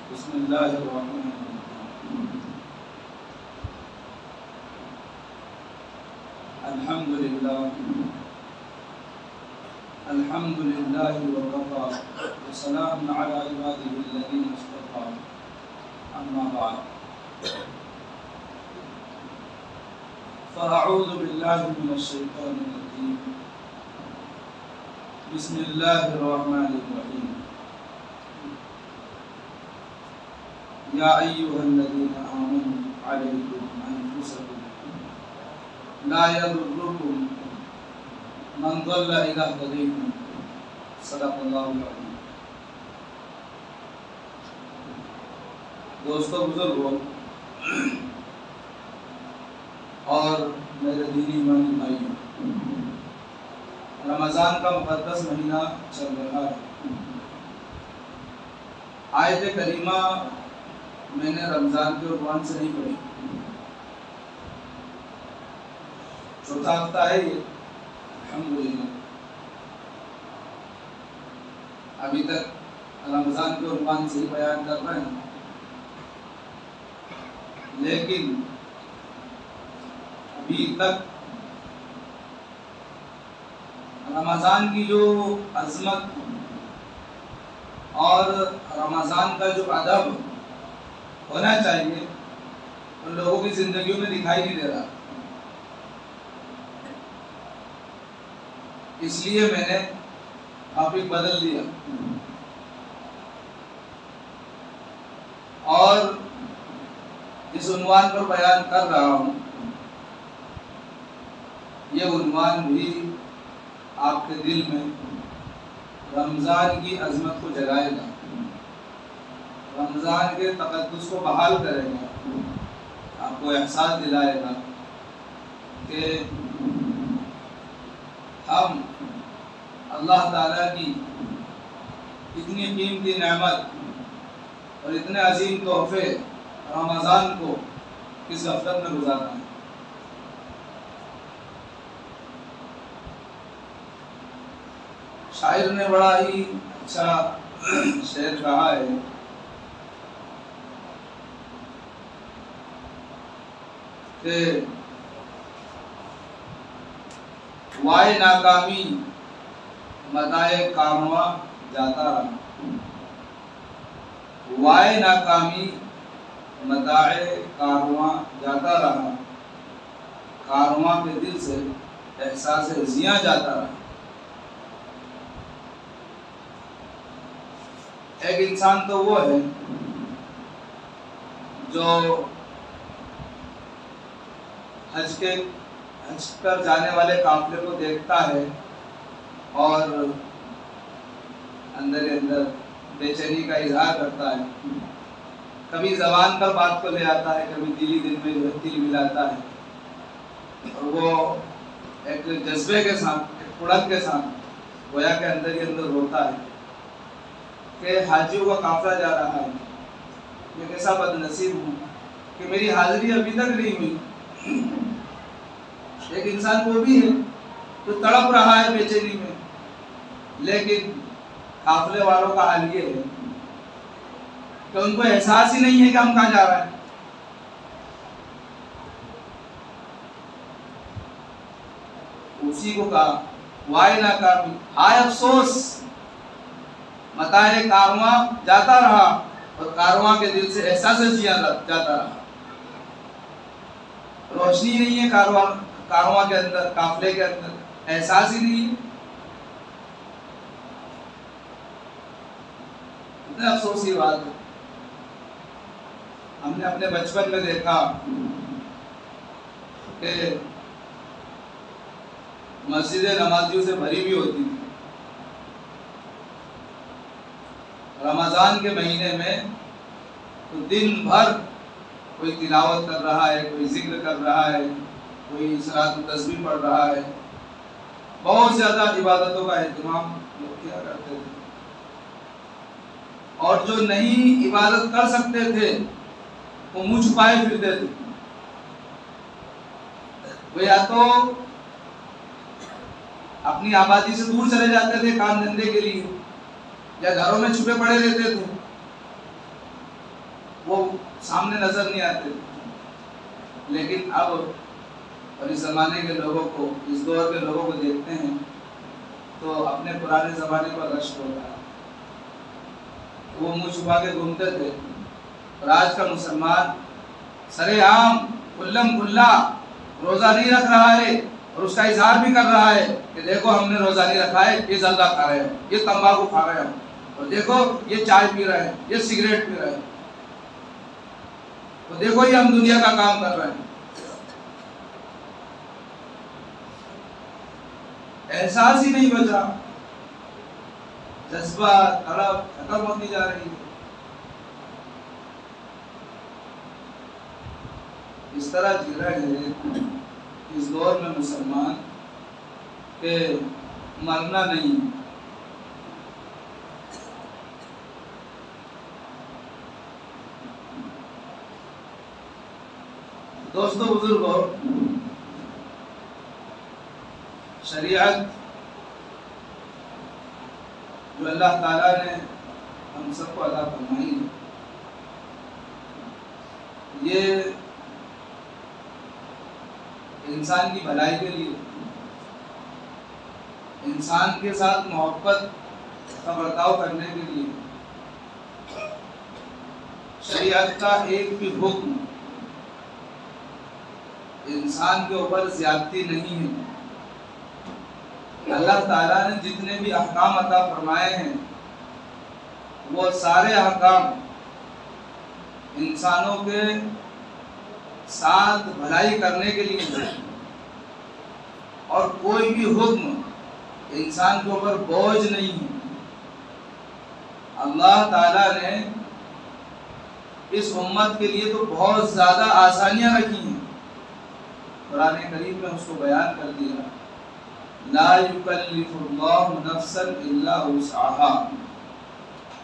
बिस्मिल्लाहिर्रहमानिर्रहीम। अल्हम्दुलिल्लाहि व कफ़ा व सलामुन अला इबादिहिल्लज़ीना इस्तफ़ा, अम्मा बअद। फ़अऊज़ु बिल्लाहि मिनश शैतानिर रजीम। बिस्मिल्लाहिर्रहमानिर्रहीम। या अय्युहल्लज़ीना आमनू अलैकुम अनफुसकुम ला यदुर्रुकुम मन ज़ल्ला इज़ा हदैतुम। सदक़ल्लाहुल अज़ीम। दोस्तों, बुजुर्गों और मेरे दीनी ईमानी भाइयों, रमज़ान का मुक़द्दस महीना चल रहा है। आयत करीमा मैंने रमज़ान के उन्वान से नहीं पढ़ी। चौथा हफ्ता है ये, अल्हम्दुलिल्लाह। अभी तक रमज़ान के उन्वान से ही बयान कर रहे हैं, लेकिन अभी तक रमज़ान की जो अज़मत और रमज़ान का जो अदब होना चाहिए उन लोगों की जिंदगियों में दिखाई नहीं दे रहा। इसलिए मैंने टॉपिक बदल दिया और इस उन्वान पर बयान कर रहा हूँ। ये उन्वान भी आपके दिल में रमज़ान की अज़मत को जगाएगा, रमज़ान के तक़द्दुस को बहाल करेगा, आपको एहसास दिलाएगा कि हम अल्लाह ताला की इतनी कीमती नेमत और इतने अजीम तोहफे रमज़ान को किस गफलत में गुजारना है। शायर ने बड़ा ही अच्छा शेर कहा है कि वाए नाकामी मदाए कारवां जाता रहा, वाए नाकामी मदाए कारवां जाता रहा, कारवां के दिल से एहसास ज़िया जाता रहा। एक इंसान तो वो है जो हज कर जाने वाले काफिले को देखता है और अंदर ही अंदर बेचैनी का इजहार करता है। कभी ज़बान पर बात को ले आता है, कभी दिली दिल में जो है तिल मिलाता है, और वो एक जज्बे के साथ, एक उड़न के साथ गोया के अंदर ही अंदर रोता है कि हाजियों का काफिला जा रहा है, मैं कैसा बदनसीब हूँ कि मेरी हाजिरी अभी तक नहीं हुई। एक इंसान वो भी है जो तड़प रहा है बेचैनी में, लेकिन काफिले वालों का हाल ये है कि उनको एहसास ही नहीं है कि हम कहाँ जा रहे हैं। उसी को कहा वाए नाकामी, हाय अफसोस, मताए कारवां जाता रहा और कारवां के दिल से एहसास जिया जाता रहा। रोशनी नहीं है कारवां के अंदर, काफिले के अंदर एहसास ही नहीं है। इतना अफसोस की बात है। हमने अपने बचपन में देखा कि मस्जिदें नमाजियों से भरी भी होती थी। रमज़ान के महीने में तो दिन भर कोई तिलावत कर रहा है, कोई जिक्र कर रहा है, कोई सलात तस्बीह पढ़ रहा है। बहुत ज़्यादा इबादतों का एहतमाम लोग किया करते थे, और जो नहीं इबादत कर सकते थे वो मुँह छुपाए फिरते थे। वो या तो अपनी आबादी से दूर चले जाते थे काम धंधे के लिए, या घरों में छुपे पड़े रहते थे, सामने नजर नहीं आते, लेकिन अब और इस जमाने के लोगों को, इस दौर के लोगों को देखते हैं तो अपने पुराने जमाने पर रश्क होता है। वो मुंह छुपा के घूमते थे, और आज का मुसलमान सरेआम खुल्लम खुल्ला रोजा नहीं रख रहा है, और उसका इजहार भी कर रहा है कि देखो हमने रोजा नहीं रखा है, ये जर्दा खा रहे हैं, ये तंबाकू खा रहे हैं, और देखो ये चाय पी रहे हैं, ये सिगरेट पी रहे हैं, तो देखो ये हम दुनिया का काम कर रहे हैं। एहसास ही नहीं बचा, जज्बा तड़प खत्म होती जा रही है। इस तरह जी रहे हैं इस दौर में मुसलमान के मरना नहीं। दोस्तों बुजुर्गों, शरीयत जो अल्लाह ताला ने हम सबको अता फरमाई है, ये इंसान की भलाई के लिए, इंसान के साथ मोहब्बत का बर्ताव करने के लिए। शरीयत का एक भी हुक्म इंसान के ऊपर ज्यादती नहीं है। अल्लाह ताला ने जितने भी अहकाम अता फरमाए हैं, वो सारे अहकाम इंसानों के साथ भलाई करने के लिए है, और कोई भी हुक्म इंसान के ऊपर बोझ नहीं है। अल्लाह ताला ने इस उम्मत के लिए तो बहुत ज्यादा आसानियां रखी हैं। कुरान करीम में उसको बयान कर दिया, ला युकल्लिफुल्लाहु नफ्सन इल्ला वुसअहा।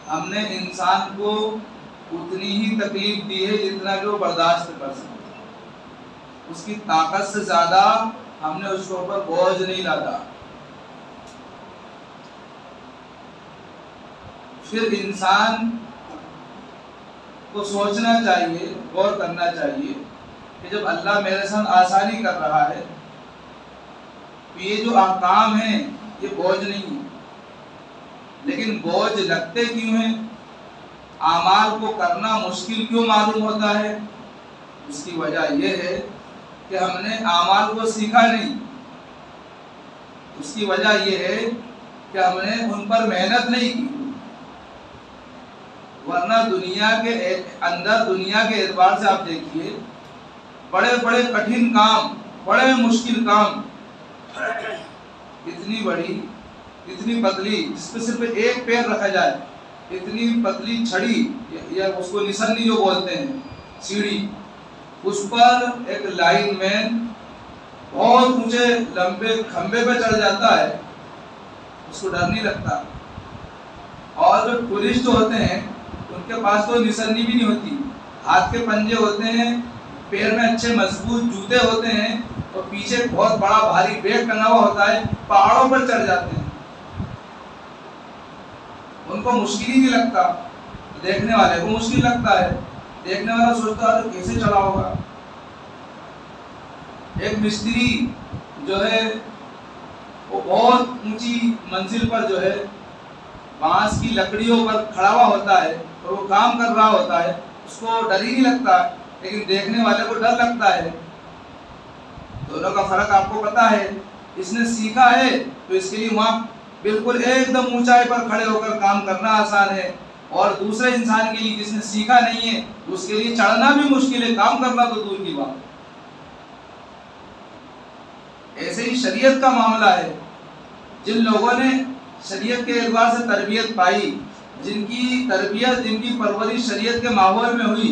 हमने इंसान को उतनी ही तकलीफ दी है जितना कि वो बर्दाश्त कर सके, उसकी ताकत से ज्यादा हमने उसके ऊपर बोझ नहीं लादा। फिर इंसान को सोचना चाहिए, गौर करना चाहिए कि जब अल्लाह मेरे साथ आसानी कर रहा है तो ये जो अहकाम है ये बोझ नहीं है, लेकिन बोझ लगते क्यों हैं? आमाल को करना मुश्किल क्यों मालूम होता है? उसकी वजह यह है कि हमने आमाल को सीखा नहीं। उसकी वजह यह है कि हमने उन पर मेहनत नहीं की। वरना दुनिया के अंदर, दुनिया के एतबार से आप देखिए, बड़े बड़े कठिन काम, बड़े मुश्किल काम, इतनी बड़ी, इतनी पतली, जिसपे सिर्फ एक पैर रखा जाए, इतनी पतली छड़ी या उसको निसन्नी जो बोलते हैं, सीढ़ी, उस पर एक लाइनमैन बहुत ऊंचे लंबे खंबे पे चढ़ जाता है, उसको डर नहीं लगता। और जो टूरिस्ट होते हैं उनके पास तो निसन्नी भी नहीं होती, हाथ के पंजे होते हैं, पैर में अच्छे मजबूत जूते होते हैं, और पीछे बहुत बड़ा भारी बैग टंगा हुआ होता है, पहाड़ों पर चढ़ जाते हैं। उनको मुश्किल ही नहीं लगता, देखने वाले को मुश्किल लगता है। देखने वाला सोचता है कैसे चला होगा। एक मिस्त्री जो है वो बहुत ऊंची मंजिल पर जो है बांस की लकड़ियों पर खड़ा हुआ होता है और वो काम कर रहा होता है, उसको डर ही नहीं लगता, लेकिन देखने वाले को डर लगता है। दोनों का फर्क आपको पता है। इसने सीखा है तो इसके लिए वहाँ बिल्कुल एकदम ऊंचाई पर खड़े होकर काम करना आसान है, और दूसरे इंसान के लिए जिसने सीखा नहीं है उसके लिए चढ़ना भी मुश्किल है, काम करना तो दूर की बात। ऐसे ही शरीयत का मामला है। जिन लोगों ने शरीयत के एतबार से तरबियत पाई, जिनकी तरबियत, जिनकी परवरिश शरीयत के माहौल में हुई,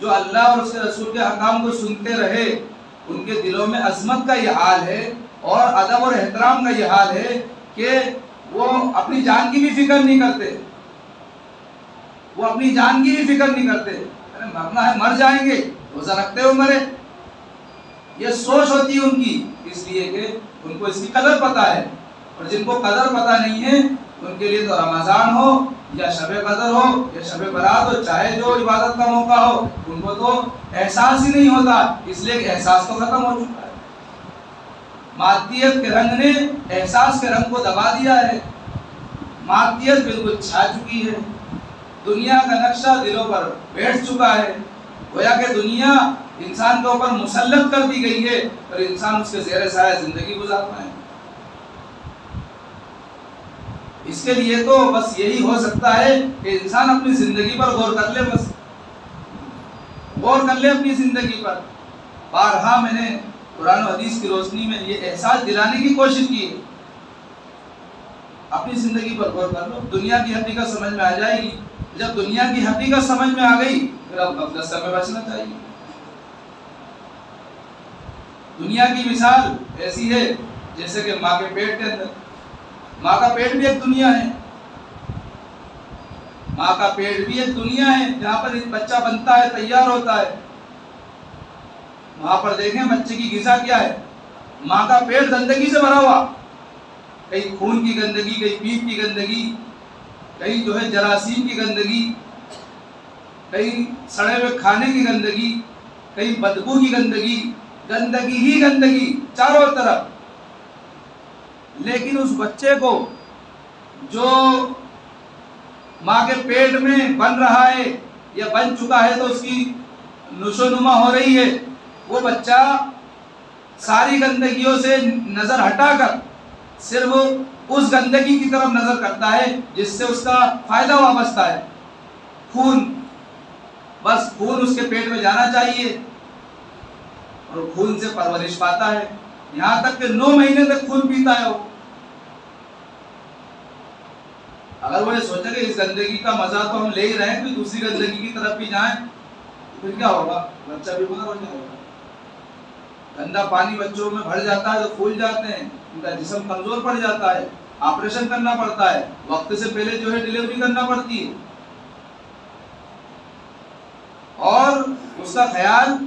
जो अल्लाह और उसके रसूल के अहकाम को सुनते रहे, उनके दिलों में अजमत का यह हाल है और अदब और एहतराम का यह हाल है कि वो अपनी जान की भी फिक्र नहीं करते। वो अपनी जान की भी फिक्र नहीं करते। अरे मरना है मर जाएंगे, रोजा रखते हो मरे, ये सोच होती है उनकी, इसलिए कि उनको इसकी कदर पता है। और जिनको कदर पता नहीं है उनके लिए तो रमजान हो या शबे कदर हो या शबे बारात हो, चाहे जो इबादत का मौका हो, उनको तो एहसास ही नहीं होता, इसलिए कि एहसास तो खत्म हो चुका है। मादियत के रंग ने एहसास के रंग को दबा दिया है, मादियत बिल्कुल छा चुकी है, दुनिया का नक्शा दिलों पर बैठ चुका है। गोया कि दुनिया इंसान के ऊपर मुसल्लत कर दी गई है और इंसान उसके ज़ेरे साया जिंदगी गुजारना है। इसके लिए तो बस यही हो सकता है कि इंसान अपनी जिंदगी पर गौर कर ले, बस गौर कर ले अपनी जिंदगी पर। बारहा मैंने कुरान और हदीस की रोशनी में ये एहसास दिलाने की कोशिश की है, अपनी जिंदगी पर गौर कर लो, दुनिया की हकीकत समझ में आ जाएगी। जब दुनिया की हकीकत समझ में आ गई फिर अब गफलत से हमें बचना चाहिए। दुनिया की मिसाल ऐसी है जैसे कि माँ के पेट के अंदर, माँ का पेट भी एक दुनिया है, माँ का पेट भी एक दुनिया है जहाँ पर एक बच्चा बनता है, तैयार होता है। वहां पर देखें बच्चे की ग़िज़ा क्या है, माँ का पेट गंदगी से भरा हुआ, कहीं खून की गंदगी, कहीं पीप की गंदगी, कहीं जो है जरासीम की गंदगी, कहीं सड़े हुए खाने की गंदगी, कहीं बदबू की गंदगी, गंदगी ही गंदगी चारों तरफ। लेकिन उस बच्चे को जो माँ के पेट में बन रहा है या बन चुका है, तो उसकी नुशोनुमा हो रही है, वो बच्चा सारी गंदगियों से नजर हटाकर सिर्फ उस गंदगी की तरफ नजर करता है जिससे उसका फायदा वाबस्ता है, खून। बस खून उसके पेट में जाना चाहिए और खून से परवरिश पाता है, यहां तक कि 9 महीने तक खून पीता है वो। अगर वो ये सोचे कि इस गंदगी का मजा तो हम ले ही रहे हैं, फिर दूसरी गंदगी की तरफ भी जाएं, फिर क्या होगा, बच्चा भी बीमार हो जाएगा। गंदा पानी बच्चों में भर जाता है तो फूल जाते हैं, उनका जिस्म कमजोर पड़ जाता है, ऑपरेशन करना पड़ता है, वक्त से पहले जो है डिलीवरी करना पड़ती है। और उसका ख्याल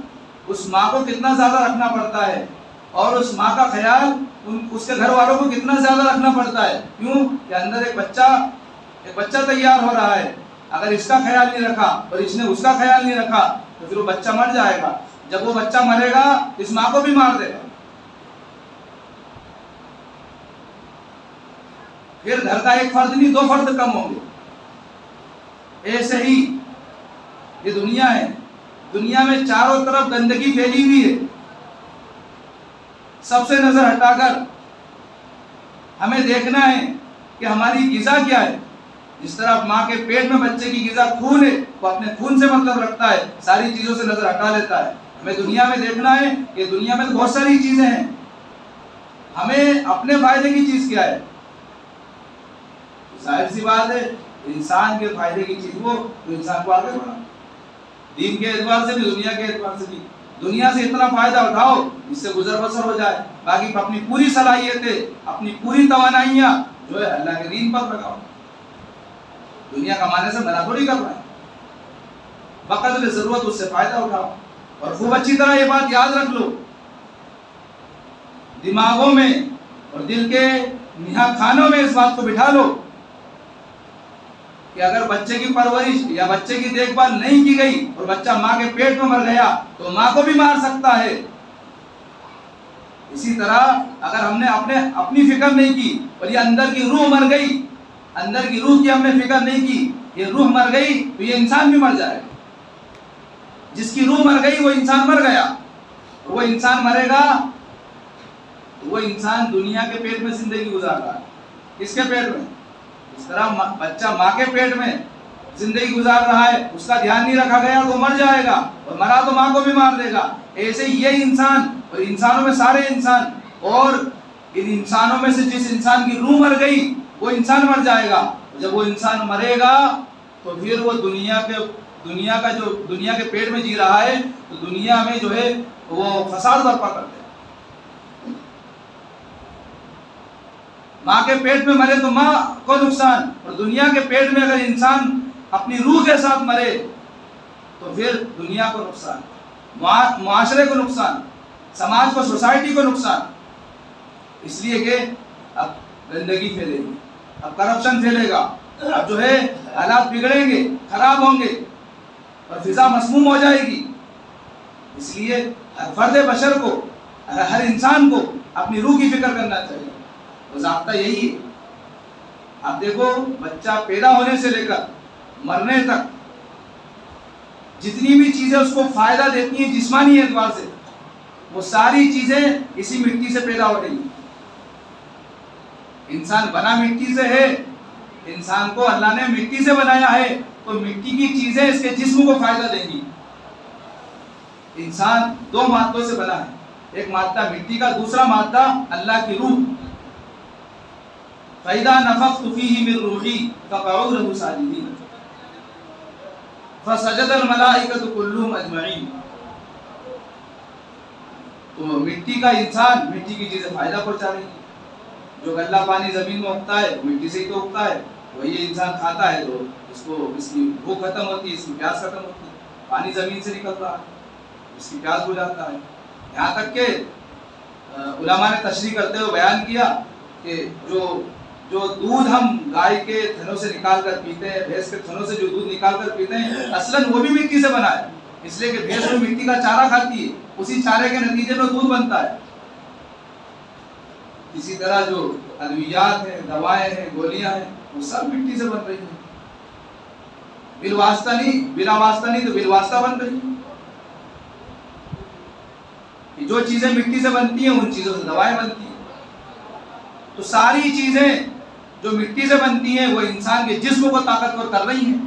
उस माँ को कितना ज्यादा रखना पड़ता है और उस माँ का ख्याल उसके घर वालों को कितना ज्यादा रखना पड़ता है। क्यों कि अंदर एक बच्चा तैयार हो रहा है, अगर इसका ख्याल नहीं रखा और इसने उसका ख्याल नहीं रखा तो फिर वो बच्चा मर जाएगा। जब वो बच्चा मरेगा इस माँ को भी मार देगा, फिर घर का एक फर्द नहीं 2 फर्द कम होंगे। ऐसे ही ये दुनिया है, दुनिया में चारों तरफ गंदगी फैली हुई है। सबसे नजर हटाकर हमें देखना है कि हमारी ग़िज़ा क्या है। जिस तरह माँ के पेट में बच्चे की ग़िज़ा खून है, वो अपने खून से मतलब रखता है, सारी चीजों से नजर हटा लेता है। हमें दुनिया में देखना है कि दुनिया में तो बहुत सारी चीजें हैं, हमें अपने फायदे की चीज क्या है। जाहिर सी बात है इंसान के फायदे की चीज वो तो इंसान को आगे बढ़ा, दीन के एतबार से भी दुनिया के एतबार से भी। दुनिया से इतना फायदा उठाओ इससे गुजर बसर हो जाए, बाकी अपनी पूरी सलाहियतें, अपनी पूरी तवानाइयां जो है अल्लाह के दीन पर लगाओ। दुनिया कमाने से मना थोड़ी कर रहा है, बक़द्र जरूरत उससे फायदा उठाओ। और खूब अच्छी तरह ये बात याद रख लो, दिमागों में और दिल के निहा खानों में इस बात को बिठा लो कि अगर बच्चे की परवरिश या बच्चे की देखभाल नहीं की गई और बच्चा माँ के पेट में मर गया तो माँ को भी मार सकता है। इसी तरह अगर हमने अपनी फिक्र नहीं की और ये अंदर की रूह मर गई, अंदर की रूह की हमने फिक्र नहीं की, ये रूह मर गई तो ये इंसान भी मर जाएगा। जिसकी रूह मर गई वो इंसान मर गया, वो इंसान मरेगा, वो इंसान दुनिया के पेट में जिंदगी गुजार रहा है। किसके पेट में? इस तरह बच्चा माँ के पेट में जिंदगी गुजार रहा है, उसका ध्यान नहीं रखा गया तो मर जाएगा और मरा तो माँ को भी मार देगा। ऐसे ये इंसान और इंसानों में सारे इंसान, और इन इंसानों में से जिस इंसान की रूह मर गई वो इंसान मर जाएगा। जब वो इंसान मरेगा तो फिर वो दुनिया के पेट में जी रहा है तो दुनिया में जो है वो फसाद बर्पा करते हैं। माँ के पेट में मरे तो माँ को नुकसान, और दुनिया के पेट में अगर इंसान अपनी रूह के साथ मरे तो फिर दुनिया को नुकसान, मुआशरे को नुकसान, समाज को, सोसाइटी को नुकसान। इसलिए कि अब गंदगी फैलेगी, अब करप्शन फैलेगा, अब जो है हालात बिगड़ेंगे, खराब होंगे और फिजा मसमूम हो जाएगी। इसलिए हर फर्द बशर को, हर इंसान को अपनी रूह की फिक्र करना चाहिए। तो ज़ाब्ता यही है। आप देखो, बच्चा पैदा होने से लेकर मरने तक जितनी भी चीजें उसको फायदा देती हैं जिस्मानी एतबार से, वो सारी चीजें इसी मिट्टी से पैदा हो रही हैं। इंसान बना मिट्टी से है, इंसान को अल्लाह ने मिट्टी से बनाया है, तो मिट्टी की चीजें इसके जिस्म को फायदा देंगी। इंसान दो मादों से बना है, एक मादा मिट्टी का, दूसरा मादा अल्लाह की रूह। फैदा नफख्तु फीही मिन रूही फक़अू लहू साजिदीन फसजदल मलाइकतु कुल्लुहुम अजमईन। तो मिट्टी का इंसान मिट्टी की चीजें फायदा पहुंचा रही है। जो गल्ला पानी जमीन में उगता है मिट्टी से ही तो उगता है, वही इंसान खाता है तो इसको, इसकी भूख खत्म होती है, इसकी प्यास खत्म होती है। पानी जमीन से निकल रहा है, इसकी प्यास बुझाता है। यहाँ तक के उलमा ने तशरीह करते हुए बयान किया कि जो दूध हम गाय के थनों से निकाल कर पीते हैं, भैंस के थनों से जो दूध निकाल कर पीते हैं, असलन वो भी मिट्टी से बना है। इसलिए कि भैंस में मिट्टी का चारा खाती है, उसी चारे के नतीजे में दूध बनता है। इसी तरह जो अद्वियात हैं, दवाएं हैं, गोलियां हैं, वो सब मिट्टी से बन रही हैं। बिलवास्ता नहीं, बिना वास्ता नहीं तो बिलवास्ता बन रही है। जो चीजें मिट्टी से बनती हैं उन चीजों से दवाएं बनती हैं। तो सारी चीजें जो मिट्टी से बनती हैं वो इंसान के जिस्म को ताकतवर कर रही हैं,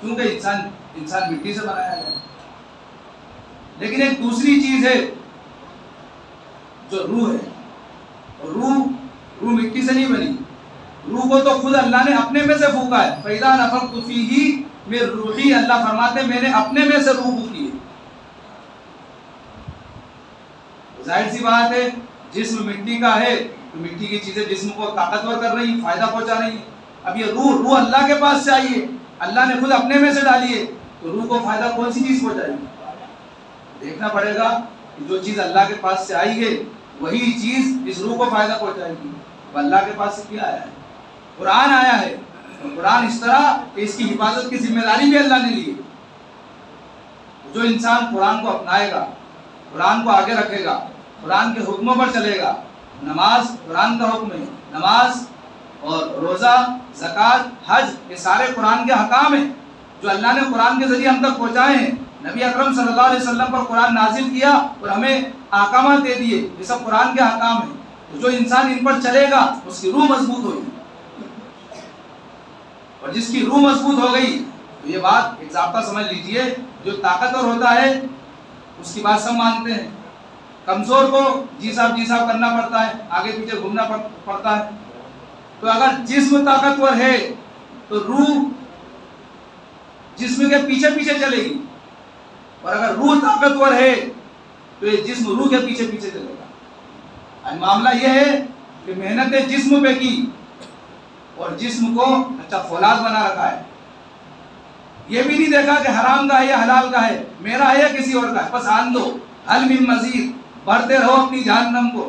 क्योंकि इंसान मिट्टी से बनाया गया। लेकिन एक दूसरी चीज है जो रूह है, और रूह मिट्टी से नहीं बनी। रूह को तो खुद अल्लाह ने अपने में से फूका है। फैदा नफख्तु फीही मिन रूही, अल्लाह फरमाते मैंने अपने में से रूह फूकी है। जाहिर सी बात है, जिस्म मिट्टी का है तो मिट्टी की चीजें जिस्म को ताकतवर कर रही, फायदा पहुंचा रही। अब ये रूह अल्लाह के पास से आई है, अल्लाह ने खुद अपने में से डाली है, तो रूह को फायदा कौन सी चीज पहुंचाएगी? देखना पड़ेगा कि जो चीज अल्लाह के पास से आई है वही चीज इस रूह को फायदा पहुंचाएगी। तो अल्लाह के पास से क्या आया है? कुरान आया है, और कुरान इस तरह कि इसकी हिफाजत की जिम्मेदारी भी अल्लाह ने ली है। जो इंसान कुरान को अपनाएगा, कुरान को आगे रखेगा, कुरान के हुक्मों पर चलेगा, नमाज कुरान का हुक्म है, नमाज और रोज़ा, ज़कात, हज, ये सारे कुरान के हकाम हैं जो अल्लाह ने कुरान के जरिए हम तक पहुँचाए हैं। नबी अकरम सल्लल्लाहु अलैहि वसल्लम पर कुरान नाजिल किया और हमें अहकाम दे दिए, ये सब कुरान के हकाम हैं। तो जो इंसान इन पर चलेगा उसकी रूह मजबूत होगी, और जिसकी रूह मजबूत हो गई तो ये बात एक ज़ाब्ता समझ लीजिए, जो ताकतवर होता है उसकी बात सब मानते हैं, कमजोर को जी साहब करना पड़ता है, आगे पीछे घूमना पड़ता है। तो अगर जिस्म ताकतवर है तो रूह जिस्म के पीछे पीछे चलेगी, और अगर रूह ताकतवर है तो ये जिस्म रूह के पीछे पीछे चलेगा। मामला यह है कि मेहनत जिस्म पे की और जिस्म को अच्छा फौलाद बना रखा है। ये भी नहीं देखा कि हराम का है या हलाल का है, मेरा है या किसी और का है, बस आन दो, हल मिन मजीद, बढ़ते रहो अपनी जहन्नम को।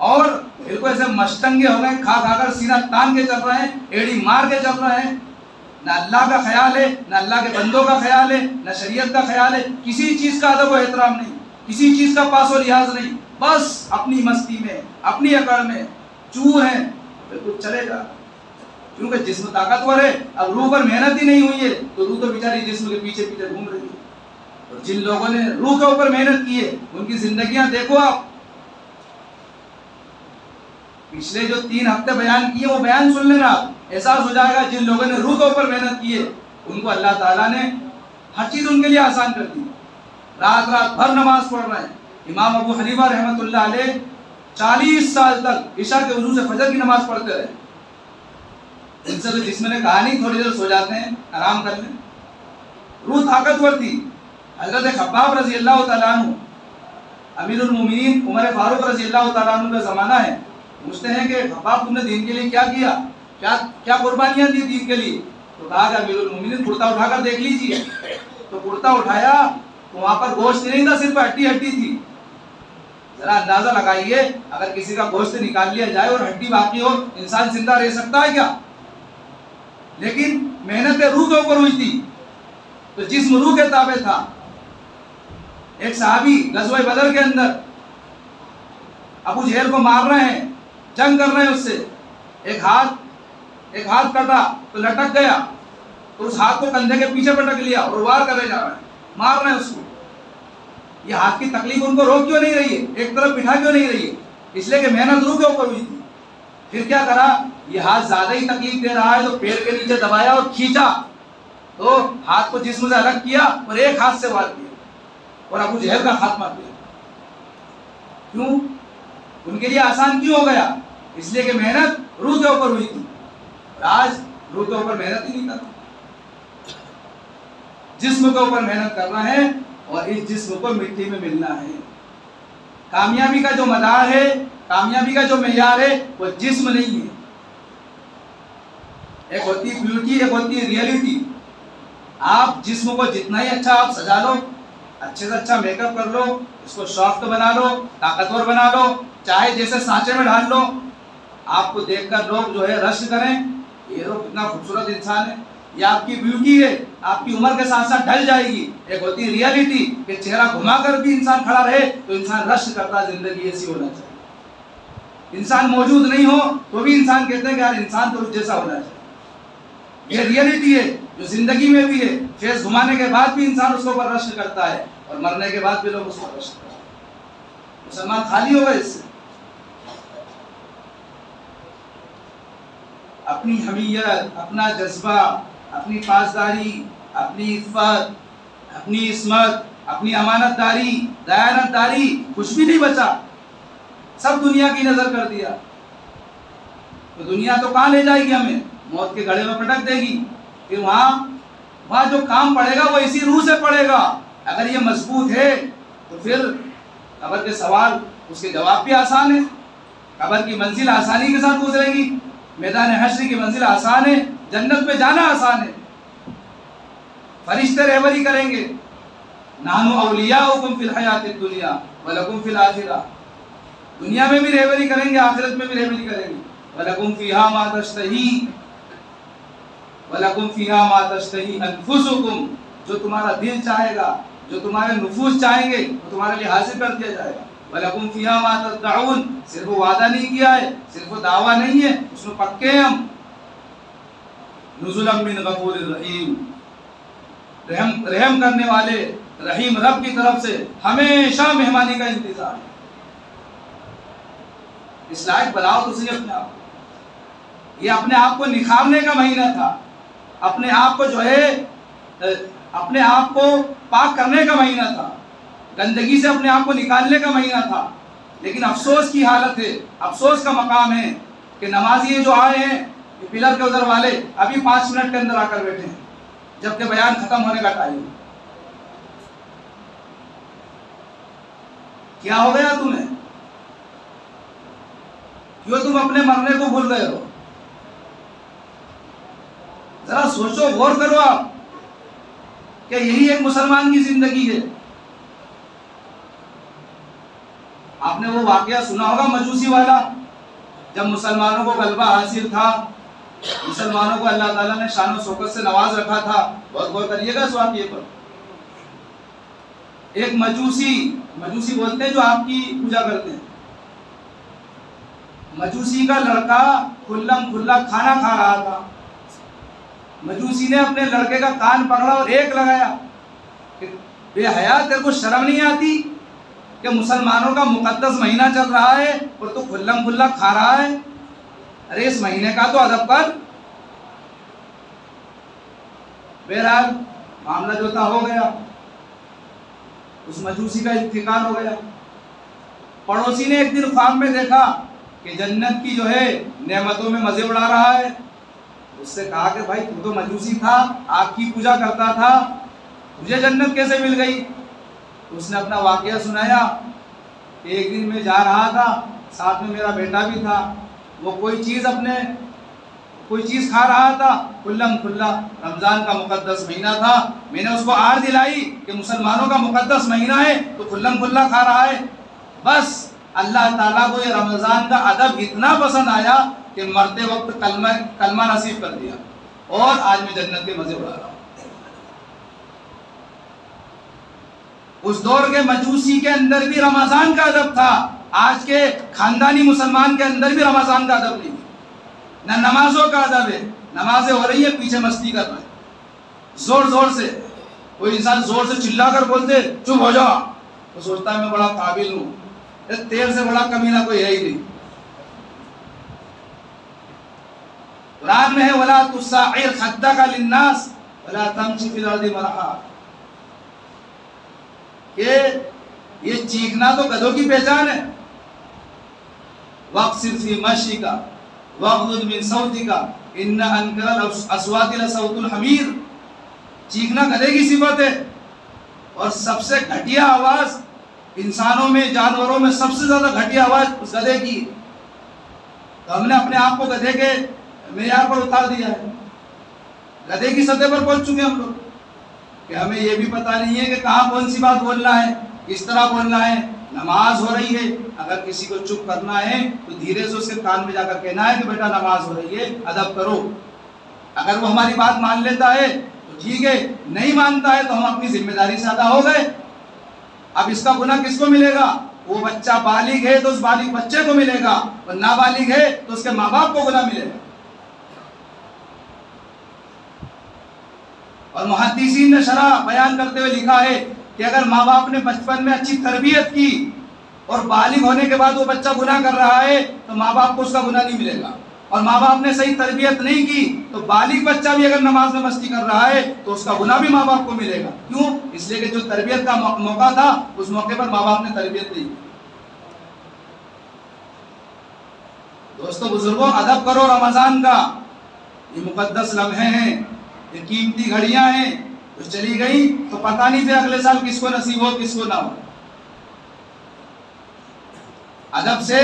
और बिल्कुल ऐसे मशतंगे हो गए, खा खाकर सीना तान के चल रहे हैं, एड़ी मार के चल रहे हैं। न अल्लाह का ख्याल है, न अल्लाह के बंदों का ख्याल है, न शरीयत का ख्याल है, किसी चीज का अदब व एहतराम नहीं, किसी चीज का पासो लिहाज नहीं, बस अपनी मस्ती में, अपनी अकड़ में चूर है, बिल्कुल चलेगा। क्योंकि जिस्म ताकतवर है, अब रूह पर मेहनत ही नहीं हुई है तो रूह तो बेचारी जिस्म के पीछे पीछे घूम रही है। और जिन लोगों ने रूह के ऊपर मेहनत की है उनकी जिंदगियां देखो आप। पिछले जो 3 हफ्ते बयान किए वो बयान सुन लेना, एहसास हो जाएगा जिन लोगों ने रूह के ऊपर मेहनत की है उनको अल्लाह ताला ने हर चीज उनके लिए आसान कर दी। रात भर नमाज पढ़ रहे हैं। इमाम अबू हनीफा रहमतुल्लाह अलैह 40 साल तक इशा के वजू से फजर की नमाज पढ़ते रहे। इनसे तो जिस्म ने कहा नहीं थोड़ी देर सो जाते हैं, आराम कर लें। रूह ताकतवर थी। हजरत खब्बाब रजी अल्लाह तआला अन्हु, अमीरुल मोमिनीन उमर फारूक रजी अल्लाह तआला अन्हु का ज़माना है, पूछते हैं कि खब्बाब तुमने दीन के लिए क्या किया, क्या कुर्बानियां दी दीन के लिए? तो कहा कि अमीरुल मोमिनीन कुर्ता उठाकर देख लीजिए। तो कुर्ता उठाया तो वहां पर गोश्त नहीं था, सिर्फ हड्डी हड्डी थी। जरा अंदाजा लगाइए, अगर किसी का गोश्त निकाल लिया जाए और हड्डी बाकी हो, इंसान जिंदा रह सकता है क्या? लेकिन मेहनत रूह के ऊपर हुई थी, तो जिस्म रूह के ताबे था। एक सहाबी गज़वा बदर के अंदर अबू जहल को मार रहे हैं, जंग कर रहे हैं उससे, एक हाथ कटा तो लटक गया, तो उस हाथ को कंधे के पीछे पटक लिया और वार करे जा रहे हैं, मार रहे हैं उसको। ये हाथ की तकलीफ उनको रोक क्यों नहीं रही है, एक तरफ बिठा क्यों नहीं रही है? इसलिए कि मेहनत रूह के ऊपर हुई थी। फिर क्या करा, ये हाथ ज्यादा ही तकलीफ दे रहा है तो पैर के नीचे दबाया और खींचा, तो हाथ को जिस्म से अलग किया और एक हाथ से वार किया और अबू जहल का खात्मा किया। क्यों? उनके लिए आसान क्यों हो गया? इसलिए कि मेहनत रूह के ऊपर हुई थी। आज रूह के ऊपर मेहनत ही नहीं कर रहा, जिस्म के ऊपर मेहनत करना है और इस जिस्म को मिट्टी में मिलना है। कामयाबी का जो मदार है, कामयाबी का जो मेयार है, वो जिस्म नहीं है। एक होती है ब्यूटी, एक होती है रियलिटी। आप जिस्म को जितना ही अच्छा आप सजा लो, अच्छे से अच्छा मेकअप कर लो, इसको सॉफ्ट बना लो, ताकतवर बना लो, चाहे जैसे सांचे में ढाल लो, आपको देखकर लोग जो है रश करें, ये लोग कितना खूबसूरत इंसान है। ये आपकी ब्यूटी है, आपकी उम्र के साथ साथ ढल जाएगी। एक होती है रियलिटी कि चेहरा घुमाकर भी इंसान खड़ा रहे तो इंसान रश करता है, जिंदगी ऐसी होना चाहिए। इंसान मौजूद नहीं हो तो भी इंसान कहते हैं कि यार इंसान तो उस जैसा होना चाहिए। ये रियलिटी है जो जिंदगी में भी है। फेस घुमाने के बाद भी इंसान उसके ऊपर रश करता है और मरने के बाद भी लोग उसको रश करते हैं। मुसलमान खाली होगा इससे। अपनी हमीयत, अपना जज्बा, अपनी पासदारी, अपनी इफ़्फ़त, अपनी इस्मत, अपनी अमानतदारी, दयानतदारी, कुछ भी नहीं बचा, सब दुनिया की नजर कर दिया। तो दुनिया तो कहाँ ले जाएगी हमें? मौत के गड़े में पटक देगी। फिर वहाँ जो काम पड़ेगा वो इसी रूह से पड़ेगा। अगर ये मजबूत है तो फिर कब्र के सवाल, उसके जवाब भी आसान है। कब्र की मंजिल आसानी के साथ गुजरेगी, मैदान हश्र की मंजिल आसान है, जन्नत में जाना आसान है। फरिश्ते रहबरी करेंगे, नानु औलियाउकुम फिल हयातिद दुनिया व लकुम फिल आखिरा। दुनिया में भी रहबरी करेंगे, आखिरत में भी रहबरी करेंगे। व लकुम फीहा मा तश्तही अनफुसुकुम, जो तुम्हारा दिल चाहेगा, जो तुम्हारे नुफूस चाहेंगे, वो तुम्हारे लिए हासिल कर दिया जाएगा। वलकुम फीहा मा तदउन, सिर्फ वो वादा नहीं किया है, सिर्फ वो दावा नहीं है, उसमें पक्के हैं हम। नुज़ुलन मिन गफूरिर रहीम, रहम करने वाले रहीम रब की तरफ से हमेशा मेहमानी का इंतजार है। इस लायक बनाओ तो सही अपने आप। ये अपने आप को निखारने का महीना था, अपने आप को जो है अपने आप को पाक करने का महीना था, गंदगी से अपने आप को निकालने का महीना था। लेकिन अफसोस की हालत है, अफसोस का मकाम है कि नमाजी जो आए हैं, ये पिलर के उधर वाले, अभी 5 मिनट के अंदर आकर बैठे हैं, जबकि बयान खत्म होने का टाइम। क्या हो गया तुम्हें? क्यों तुम अपने मरने को भूल गए हो? जरा सोचो, गौर करो आप, क्या यही एक मुसलमान की जिंदगी है? आपने वो वाकया सुना होगा मजूसी वाला, जब मुसलमानों को गलबा हासिल था, मुसलमानों को अल्लाह ताला ने शान शौकत से नवाज रखा था। बहुत गौर करिएगा इस वाकये पर। एक मजूसी बोलते हैं जो आपकी पूजा करते हैं, मजूसी का लड़का खुल्लम खुल्ला खाना खा रहा था। मजूसी ने अपने लड़के का कान पकड़ा और एक लगाया कि बेहया, तेरे को शर्म नहीं आती कि मुसलमानों का मुकद्दस महीना चल रहा है और तू खुल्लम खुल्ला खा रहा है? अरे इस महीने का तो अदब कर। बहरहाल मामला जो था हो गया, उस मजूसी का इंतकाल हो गया। पड़ोसी ने एक दिन ख्वाब में देखा कि जन्नत की जो है नेमतों में मजे उड़ा रहा है। उससे कहा कि भाई तू तो मजूसी था, आग की पूजा करता था, तुझे जन्नत कैसे मिल गई? उसने अपना वाकया सुनाया। एक दिन मैं जा रहा था, साथ में मेरा बेटा भी था, वो कोई चीज़ खा रहा था, खुल्लम खुल्ला, रमज़ान का मुकद्दस महीना था। मैंने उसको आड़ दिलाई कि मुसलमानों का मुकद्दस महीना है तो खुल्लम खुल्ला खा रहा है। बस अल्लाह ताला को ये रमज़ान का अदब इतना पसंद आया कि मरते वक्त कलमा नसीब कर दिया। और आज मैं जन्नत के मजे उड़ा रहा हूं। उस दौर के मजूसी के अंदर भी रमजान का अदब था, आज के खानदानी मुसलमान के अंदर भी रमजान का अदब नहीं है। ना नमाजों का अदब है, नमाजें हो रही है, पीछे मस्ती कर रहे हैं जोर जोर से। कोई इंसान जोर से चिल्ला कर बोलते चुप हो जाओ, तो सोचता है मैं बड़ा काबिल हूं, तेरे से बड़ा कमीना कोई है ही नहीं। कुरान में है वला तुसाइर खद्दका लिन्नास वला तमशी फिल अर्दि मरहा, कि ये चीखना तो गधों की पहचान है। वक़्सिर फी मशीका वग़्दुद मिन सौतिका इन्ना अनकरल अस्वाति लसौतुल हमीर, चीखना गधे की सिफत है। और सबसे घटिया आवाज इंसानों में, जानवरों में सबसे ज्यादा घटिया आवाज उस गधे की। तो हमने अपने आप को गधे के मेयार पर उतार दिया है, गधे की सतह पर पहुंच चुके हम लोग कि हमें यह भी पता नहीं है कि कहाँ कौन सी बात बोलना है, किस तरह बोलना है। नमाज हो रही है, अगर किसी को चुप करना है तो धीरे से उसके कान में जाकर कहना है कि बेटा नमाज हो रही है, अदब करो। अगर वो हमारी बात मान लेता है तो ठीक है, नहीं मानता है तो हम अपनी जिम्मेदारी से अदा हो गए। अब इसका गुनाह किसको मिलेगा? वो बच्चा बालिग है तो उस बालिग बच्चे को मिलेगा, और नाबालिग है तो उसके माँ बाप को गुनाह मिलेगा। और मुहद्दिसीन ने शरह बयान करते हुए लिखा है कि अगर माँ बाप ने बचपन में अच्छी तरबियत की और बालिग होने के बाद वो बच्चा गुनाह कर रहा है तो माँ बाप को उसका गुनाह नहीं मिलेगा। और माँ बाप ने सही तरबियत नहीं की तो बालिग बच्चा भी अगर नमाज में मस्ती कर रहा है तो उसका गुनाह भी माँ बाप को मिलेगा। क्यों? इसलिए कि जो तरबियत का मौका था उस मौके पर माँ बाप ने तरबियत नहीं की। दोस्तों बुजुर्गों, अदब करो रमजान का। ये मुकद्दस लम्हे हैं, ये कीमती घड़ियां हैं, तो चली गई तो पता नहीं थे अगले साल किसको नसीब हो किसको ना हो। अदब से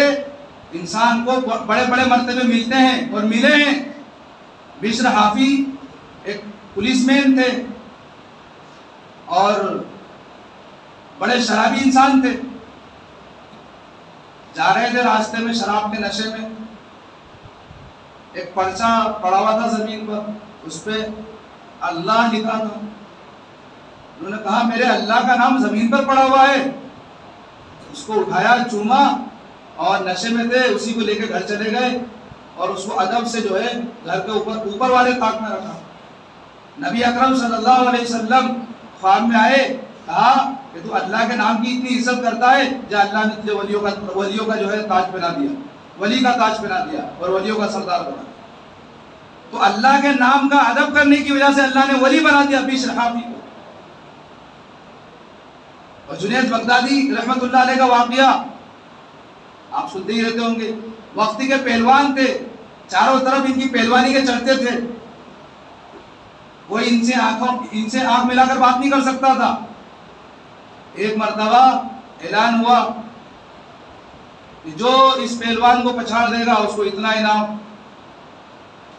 इंसान को बड़े बड़े मर्तबे मिलते हैं और मिले हैं। बिश्र हाफी एक पुलिसमैन थे और बड़े शराबी इंसान थे। जा रहे थे रास्ते में शराब के नशे में, एक पर्चा पड़ा हुआ था जमीन पर, उस पे अल्लाह लिखा था। उन्होंने कहा मेरे अल्लाह का नाम जमीन पर पड़ा हुआ है। उसको उठाया, चूमा, और नशे में थे उसी को लेकर घर चले गए और उसको अदब से जो है घर के ऊपर वाले ताक में रखा। नबी अकरम सल्लल्लाहु अलैहि वसल्लम ख्वाब में आए, कहा कि तू अल्लाह के नाम की इतनी इज्जत करता है, जो अल्लाह ने तुझे वलियों का जो है ताज पहना दिया, वली का ताज पहना दिया और वलियों का सरदार बना। तो अल्लाह के नाम का अदब करने की वजह से अल्लाह ने वली बना दिया बिश्र हाफी को। और जुनैद बगदादी रहमतुल्लाह अलैह का वाक़िया आप सुनते ही रहते होंगे। वक्ती के पहलवान थे, चारों तरफ इनकी पहलवानी के चढ़ते थे। कोई इनसे आंख मिलाकर बात नहीं कर सकता था। एक मर्तबा ऐलान हुआ कि जो इस पहलवान को पछाड़ देगा उसको इतना इनाम।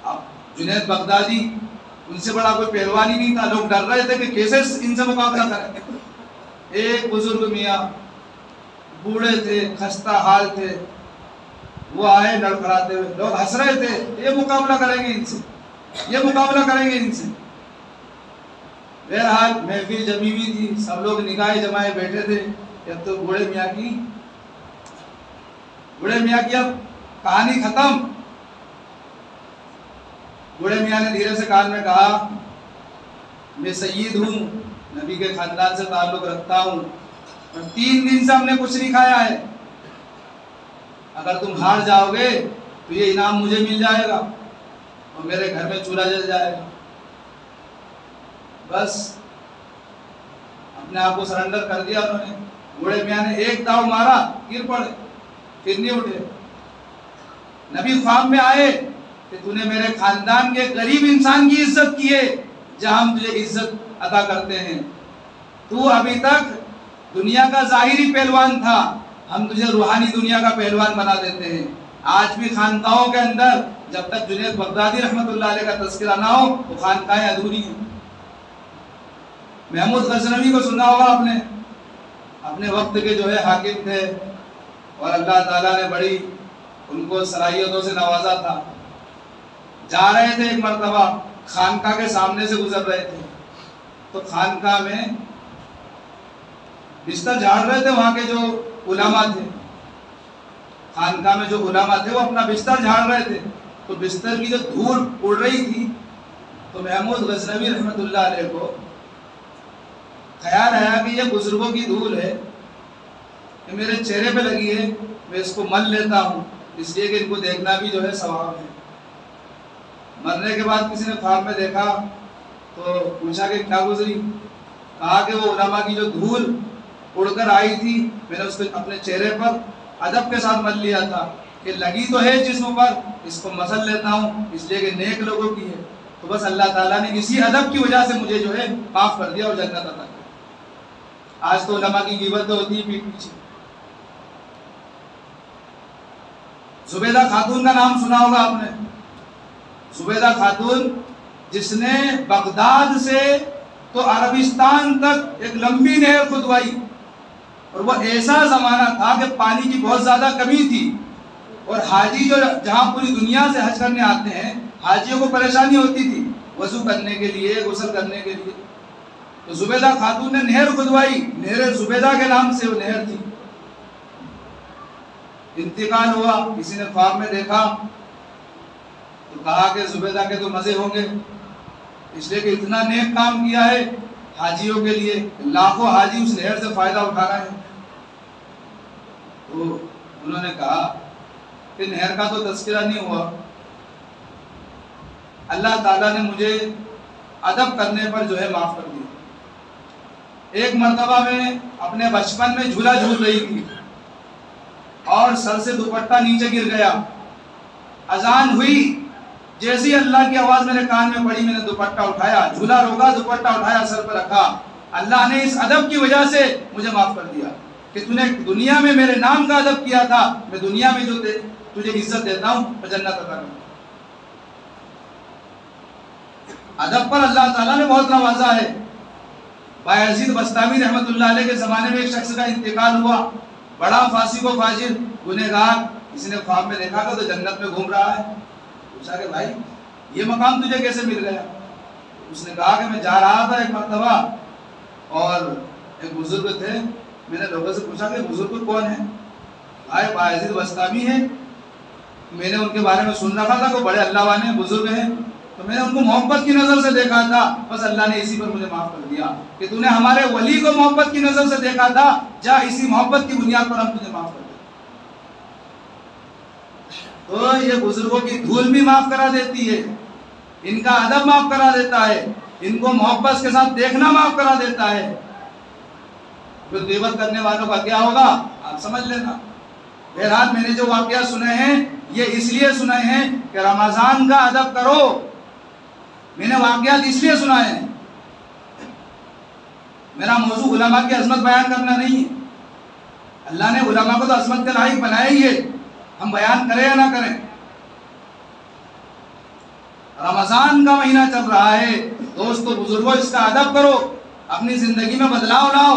अब जुनैद बगदादी, उनसे बड़ा कोई पहलवान ही नहीं था। लोग डर रहे थे कि कैसे इनसे मुकाबला करें। एक बुजुर्ग मियाँ, बूढ़े थे, खस्ता हाल थे, वो आए लड़खड़ाते हुए। लोग हंस रहे थे, ये मुकाबला करेंगे इनसे, ये मुकाबला करेंगे इनसे। बहरहाल महफिल जमी हुई थी, सब लोग निगाहें जमाए बैठे थे। जब तो बूढ़े मियाँ की अब कहानी खत्म। बूढ़े मियाँ ने धीरे से कान में कहा, मैं सയ്यद हूँ, नबी के खानदान से ताल्लुक रखता हूँ और 3 दिन से हमने कुछ नहीं खाया है। अगर तुम हार जाओगे तो ये इनाम मुझे मिल जाएगा और मेरे घर में चूल्हा जल जाएगा। बस अपने आप को सरेंडर कर दिया उन्होंने। बूढ़े मियाँ ने एक दाव मारा, गिर पड़े, फिर नहीं उठे। नबी ख्वाब में आए कि तूने मेरे खानदान के गरीब इंसान की इज्जत की है जहां हम तुझे इज्जत अदा करते हैं। तू अभी तक दुनिया का जाहिरी पहलवान था, हम तुझे रूहानी दुनिया का पहलवान बना देते हैं। आज भी खानकाहों के अंदर जब तक जुनैद बगदादी रहमतुल्लाह अलैह का तज़किरा ना हो वो खानकाहें अधूरी हैं। महमूद गजनवी को सुना होगा आपने, अपने वक्त के जो है हाकिम थे और अल्लाह ताला ने बड़ी उनको सलाहियतों से नवाजा था। जा रहे थे एक मरतबा खानका के सामने से गुजर रहे थे, तो खानका में बिस्तर झाड़ रहे थे वहां के जो उलमा थे, खानका में जो उलमा थे वो अपना बिस्तर झाड़ रहे थे, तो बिस्तर की जो धूल उड़ रही थी, तो महमूद गजनवी रहमतुल्लाह अलैह को ख्याल आया कि ये बुजुर्गों की धूल है, कि मेरे चेहरे पे लगी है, मैं इसको मल लेता हूँ, इसलिए कि इनको देखना भी जो है सवाब है। मरने के बाद किसी ने ख्वाब में देखा तो पूछा कि क्या गुजरी, कहा कि वो उलमा की जो धूल उड़कर आई थी, मैंने उसको अपने चेहरे पर अदब के साथ मल लिया था कि लगी तो है जिस्म पर, इसको मसल लेता हूँ इसलिए कि नेक लोगों की है। तो बस अल्लाह ताला ने इसी अदब की वजह से मुझे जो है माफ कर दिया और जन्नत अता कर। आज तो उलमा की गिबत तो होती है पीठ पीछे। जुबैदा खातून का नाम सुना होगा आपने। जुबैदा खातून जिसने बगदाद से तो अरबिस्तान तक एक लंबी नहर खुदवाई, और वह ऐसा जमाना था कि पानी की बहुत ज्यादा कमी थी, और हाजी जो जहां पूरी दुनिया से हज करने आते हैं, हाजियों को परेशानी होती थी वजू करने के लिए, गुस्ल करने के लिए। तो जुबैदा खातून ने नहर खुदवाई, नहर जुबैदा के नाम से वो नहर थी। इंतकाल हुआ, किसी ने ख्वाब में देखा तो कहा कि जुबैदा के तो मजे होंगे, इसलिए कि इतना नेक काम किया है हाजियों के लिए, लाखों हाजी उस नहर से फायदा उठा रहे हैं। तो उन्होंने कहा कि नहर का तो तज़किरा नहीं हुआ, अल्लाह ताला ने मुझे अदब करने पर जो है माफ कर दिया। एक मर्तबा में अपने बचपन में झूला झूल रही थी और सर से दुपट्टा नीचे गिर गया, अजान हुई, जैसी अल्लाह की आवाज मेरे कान में पड़ी, मैंने दुपट्टा उठाया, झूला रोका, दुपट्टा उठाया, सर पर रखा। अल्लाह ने इस अदब की वजह से मुझे माफ कर दिया कि तूने दुनिया में मेरे नाम का अदब किया था, मैं दुनिया में जो तुझे इज्जत देता हूं मैं जन्नत अता करूंगा। अदब पर अल्लाह ताला ने बहुत नवाजा है। बायजीद बस्तामी रहमतुल्लाह अलैह के जमाने में एक शख्स का इंतकाल हुआ, बड़ा फासिक व फाजिर गुनहगार, किसी ने ख्वाब में देखा था तो जन्नत में घूम रहा है। पूछा कि भाई ये मकाम तुझे कैसे मिल गया? उसने कहा कि मैं जा रहा था एक मर्तबा और एक बुजुर्ग थे, मैंने लोगों से पूछा कि बुजुर्ग कौन है? आए बायजीद बस्तामी है। मैंने उनके बारे में सुन रखा था कि बड़े अल्लाह वाले बुजुर्ग हैं, तो मैंने उनको मोहब्बत की नजर से देखा था, बस अल्लाह ने इसी पर मुझे माफ कर दिया कि तूने हमारे वली को मोहब्बत की नजर से देखा था, जा इसी मोहब्बत की बुनियाद पर हम तुझे माफ कर दिया। तो ये बुजुर्गों की धूल भी माफ करा देती है, इनका अदब माफ करा देता है, इनको मोहब्बत के साथ देखना माफ करा देता है। फिर गीबत करने वालों का क्या होगा आप समझ लेना। बहरहाल मैंने जो वाकया सुने हैं ये इसलिए सुने हैं कि रमजान का अदब करो, मैंने वाकयात इसलिए सुनाए हैं। मेरा मौजू उलमा की अजमत बयान करना नहीं है, अल्लाह ने उलमा को तो अजमत के लायक बनाया ही है, हम बयान करें या ना करें। रमजान का महीना चल रहा है, दोस्तों बुजुर्गों इसका अदब करो, अपनी जिंदगी में बदलाव लाओ,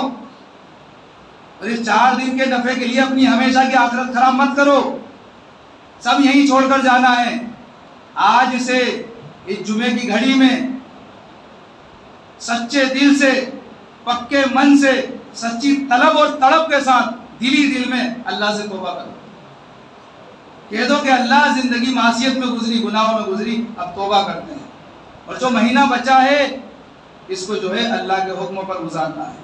और इस 4 दिन के दफे के लिए अपनी हमेशा की आखिरत खराब मत करो। सब यहीं छोड़कर जाना है। आज से इस जुमे की घड़ी में सच्चे दिल से, पक्के मन से, सच्ची तलब और तड़प के साथ दिली दिल में अल्लाह से तौबा करो। कह दो कि अल्लाह जिंदगी मासियत में गुजरी, गुनाहों में गुजरी, अब तौबा करते हैं, और जो महीना बचा है इसको जो है अल्लाह के हुक्म पर गुजारना है,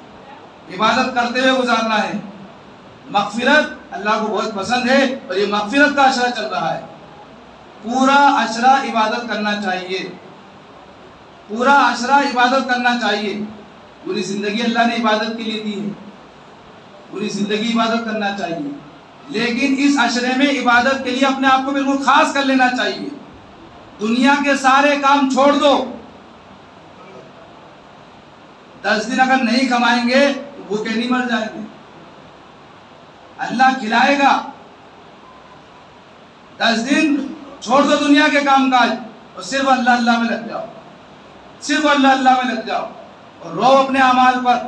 इबादत करते हुए गुजारना है। मगफिरत अल्लाह को बहुत पसंद है और ये मगफिरत का अशरा चल रहा है। पूरा अशरा इबादत करना चाहिए, पूरा अशरा इबादत करना चाहिए। पूरी जिंदगी अल्लाह ने इबादत के लिए दी है, पूरी जिंदगी इबादत करना चाहिए, लेकिन इस अशरे में इबादत के लिए अपने आप को बिल्कुल खास कर लेना चाहिए। दुनिया के सारे काम छोड़ दो। 10 दिन अगर नहीं कमाएंगे तो भूखे नहीं मर जाएंगे, अल्लाह खिलाएगा। 10 दिन छोड़ दो दुनिया के कामकाज और सिर्फ अल्लाह अल्लाह में लग जाओ, सिर्फ अल्लाह अल्लाह में लग जाओ, और रो अपने अमाल पर।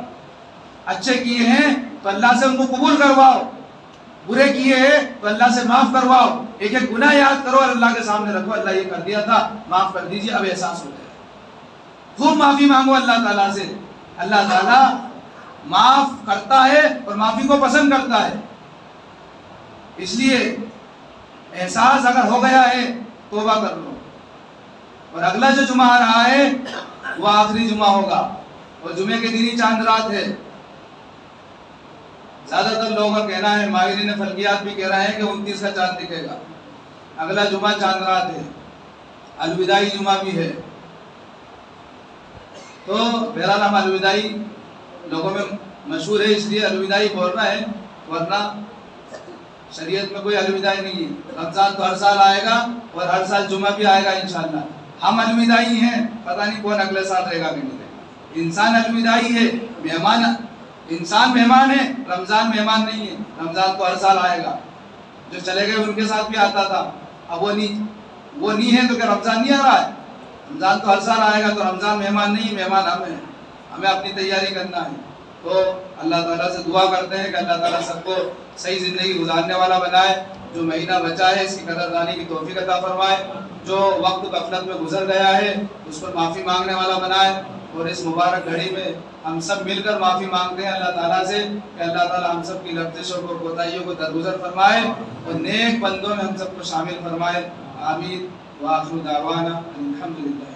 अच्छे किए हैं तो अल्लाह से उनको कबूल करवाओ, बुरे किए हैं तो अल्लाह से माफ करवाओ। एक एक गुनाह याद करो और अल्लाह के सामने रखो, अल्लाह ये कर दिया था, माफ कर दीजिए, अब एहसास हो जाए। खूब माफ़ी मांगो अल्लाह ताला से। अल्लाह ताला माफ़ करता है और माफ़ी को पसंद करता है। इसलिए एहसास अगर हो गया है तौबा कर लो। और अगला जो जुमा आ रहा है वो आखिरी जुमा होगा और जुमे के दिन ही चांद रात है। ज्यादातर लोगों का कहना है, माहिरीन फल्कियात भी कह रहे हैं कि 29 का चांद दिखेगा। अगला जुमा चांद रात है, अलविदाई जुमा भी है। तो बहरहाल हम अलविदाई लोगों में मशहूर है इसलिए अलविदाई बोलना है, वरना शरीयत में कोई अलविदाई नहीं है। रमजान तो हर साल आएगा और हर साल जुमा भी आएगा इंशाअल्लाह। हम अलविदाई हैं, पता नहीं कौन अगले साल रहेगा कि नहीं रहेगा। इंसान अलविदाई है, मेहमान, इंसान मेहमान है, रमजान मेहमान नहीं है। रमजान तो हर साल आएगा, जो चले गए उनके साथ भी आता था, अब वो नहीं है तो क्या रमजान नहीं आ रहा है? रमजान तो हर साल आएगा, तो रमजान मेहमान नहीं, मेहमान हम हैं। हमें अपनी तैयारी करना है। तो अल्लाह ताला से दुआ करते हैं कि अल्लाह ताला सबको सही ज़िंदगी गुजारने वाला बनाए। जो महीना बचा है इसकी कदरदानी की तौफीक अता फरमाए। जो वक्त गफलत में गुजर गया है उस पर माफ़ी मांगने वाला बनाए। और इस मुबारक घड़ी में हम सब मिलकर माफ़ी मांगते हैं अल्लाह ताला से कि अल्लाह ताला हम सब की लफ्ज़िशों को, कोताहियों को दरगुजर फरमाए और नेक बंदों में हम सबको शामिल फरमाए। आमीन। व आखिरु दावाना अल्हम्दुलिल्लाह।